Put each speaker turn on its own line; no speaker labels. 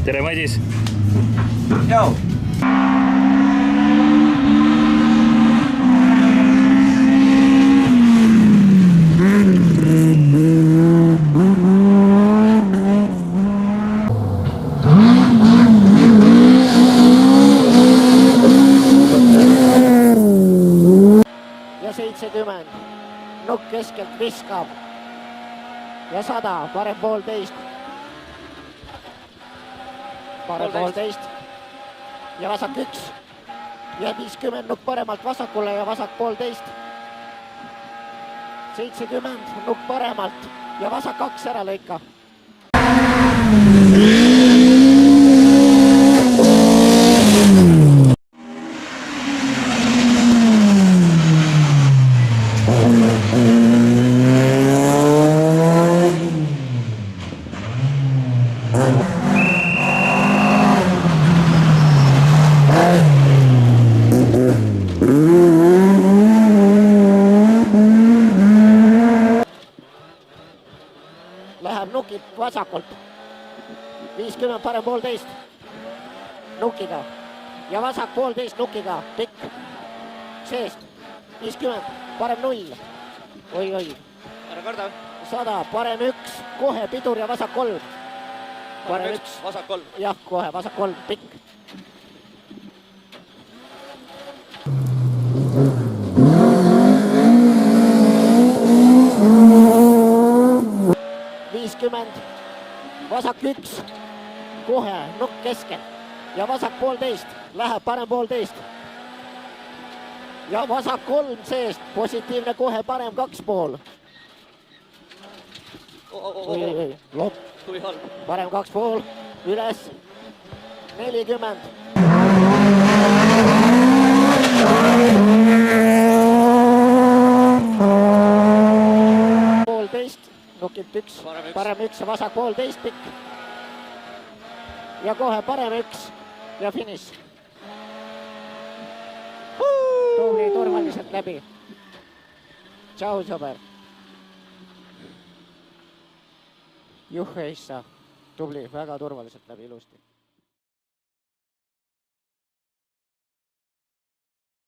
tere, Madis!
Joo!
Ja 70, nukk keskelt viskab ja 100, parem 1,5, parem 1,5 ja vasak 1 ja 50, nukk paremalt vasakule ja vasak 1,5, 70, nukk paremalt ja vasak 2 ära lõika. Läheb nukib vasakult, 50 parem 1,5 nukiga ja vasak 1,5 nukiga, pikk seest, 50 parem 0, oi,
Ära karda.
100 parem 1, kohe pidur ja vasak 3,
Parem 1, vasak 3.
jah, kohe vasak 3, pikk. Vasak 1, kohe nukk keskel ja vasak 1,5, läheb parem 1,5 ja vasak 3 seest, positiivne kohe parem 2,5. Oi, lopp, parem 2,5, üles, 40. Nukilt 1, parem 1 ja vasak 1,5 pikk. Ja kohe parem 1 ja finiš. Tubli turvaliselt läbi. Tšau, sõber. Juh, eissa. Tubli, väga turvaliselt läbi, ilusti.